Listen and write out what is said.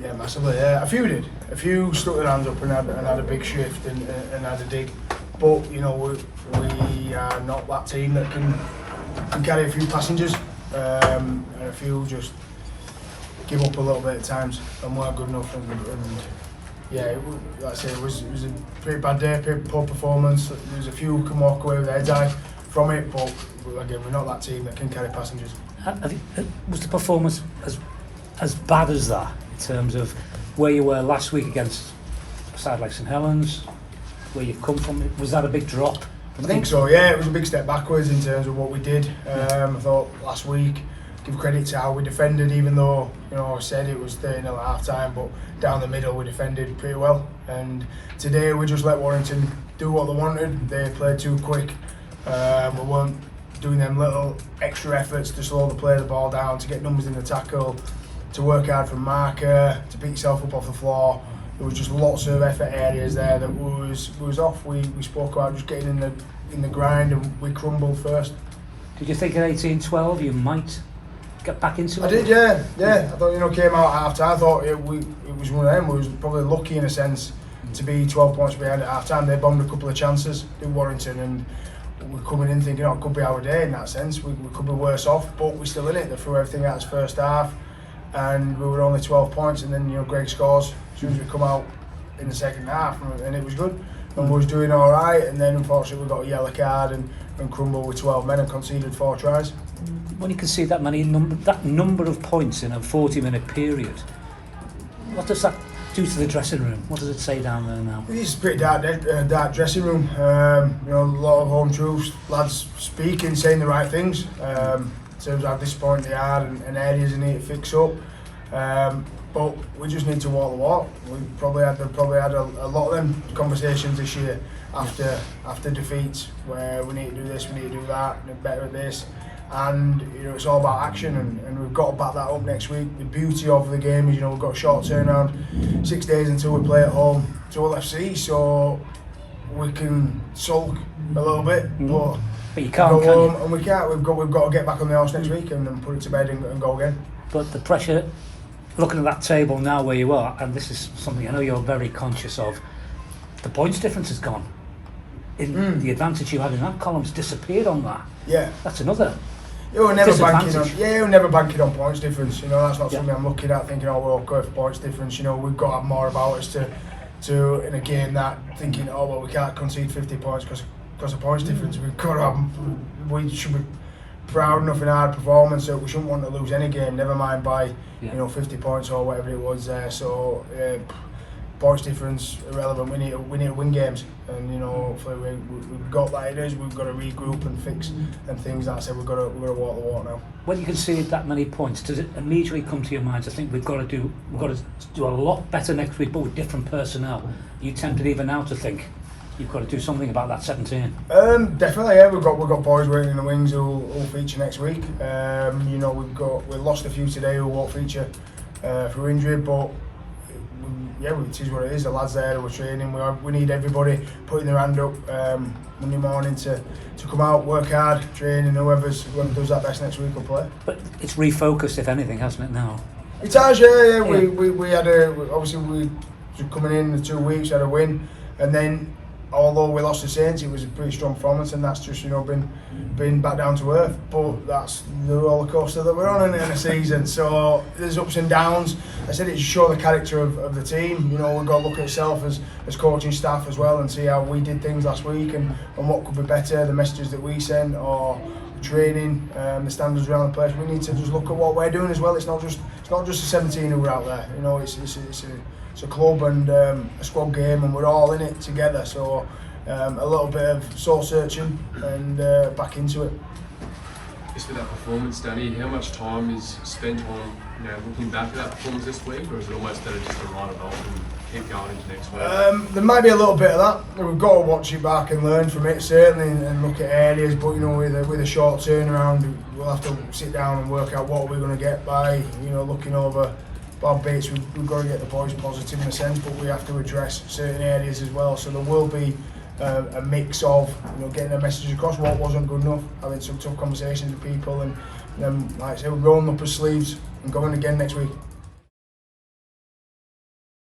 Yeah, massively. Yeah, a few did. A few stuck their hands up and had a big shift and had a dig. But you know, we are not that team that can carry a few passengers, and a few just give up a little bit at times and weren't good enough. And yeah, like I say, it was a pretty bad day, pretty poor performance. There's a few who can walk away with their heads high from it, but again, we're not that team that can carry passengers. Was the performance as bad as that in terms of where you were last week against a side like St Helens, where you've come from? Was that a big drop? I think so, yeah. It was a big step backwards in terms of what we did. I thought last week, give credit to how we defended, even though, you know, I said it was 3-0 at half time, but down the middle we defended pretty well. And today we just let Warrington do what they wanted. They played too quick. We weren't doing them little extra efforts to slowly play the ball down, to get numbers in the tackle, to work hard from marker, to pick yourself up off the floor. There was just lots of effort areas there that was off. We spoke about just getting in the grind, and we crumbled first. Did you think at 18-12 you might get back into it? I did, yeah. I thought, you know, came out at half time. I thought it was one of them. We was probably lucky in a sense to be 12 points behind at half time. They bombed a couple of chances in Warrington, and we're coming in thinking, oh, it could be our day in that sense. We could be worse off, but we're still in it. They threw everything out his first half, and we were only 12 points. And then, you know, Greg scores as soon as we come out in the second half, and it was good. And we was doing all right, and then unfortunately we got a yellow card and crumbled with 12 men and conceded 4 tries. When you concede that number of points in a 40-minute period, what does that do to the dressing room? What does it say down there now? It's a pretty dark dressing room. You know, a lot of home truths, lads speaking, saying the right things. In terms of how disappointed they are and areas they need to fix up. But we just need to walk the walk. We probably had a lot of them conversations this year after defeats, where we need to do this, we need to do that, we're better at this. And you know, it's all about action, and we've got to back that up next week. The beauty of the game is, you know, we've got a short turnaround, 6 days until we play at home to LFC, so we can sulk a little bit, but you can't go home, and we can't. We've got to get back on the horse next week and put it to bed and go again. But the pressure, looking at that table now where you are, and this is something I know you're very conscious of, the points difference has gone. The advantage you had in that column's disappeared on that. Yeah, that's another. We're never banking on points difference. You know, that's not something I'm looking at thinking, oh, we're okay for points difference. You know, we've got to have more about us to in a game that thinking, oh well, we can't concede 50 points because of points difference. We've got to have. We should be proud enough in our performance that we shouldn't want to lose any game. Never mind by you know 50 points or whatever it was there. So points difference irrelevant. We need to win games, and you know hopefully we've got that in us. We've got to regroup and fix and things. Like I said, we've got to walk the walk now. When you concede that many points, does it immediately come to your mind? I think we've got to do a lot better next week, but with different personnel. You tempted even now to think you've got to do something about that 17. Definitely, yeah. We've got boys waiting in the wings who'll feature next week. You know, we've lost a few today who won't feature for injury, but yeah, it is what it is. The lads there who are training. We need everybody putting their hand up Monday morning to come out, work hard, train, and whoever does that best next week will play. But it's refocused, if anything, hasn't it now? It has, yeah. We had obviously we coming in the 2 weeks, had a win, and then although we lost the Saints, it was a pretty strong performance, and that's just, you know, been back down to earth. But that's the roller coaster that we're on in a season. So there's ups and downs. I said it to show the character of the team. You know, we've got to look at ourselves as coaching staff as well and see how we did things last week and what could be better, the messages that we sent or training, the standards around the place. We need to just look at what we're doing as well. It's not just the 17 who are out there. You know, it's a club and a squad game, and we're all in it together. So a little bit of soul searching and back into it. Just with that performance, Danny, how much time is spent on looking back at that performance this week, or is it almost better just to write it off and keep going into next week? There might be a little bit of that. We've got to watch it back and learn from it certainly, and look at areas. But you know, with a short turnaround, we'll have to sit down and work out what we're going to get by looking over Bob Bates. We've got to get the boys positive in a sense, but we have to address certain areas as well. So there will be a mix of getting a message across what wasn't good enough, having some tough conversations with people, and then, like I say, we're rolling up our sleeves and going again next week.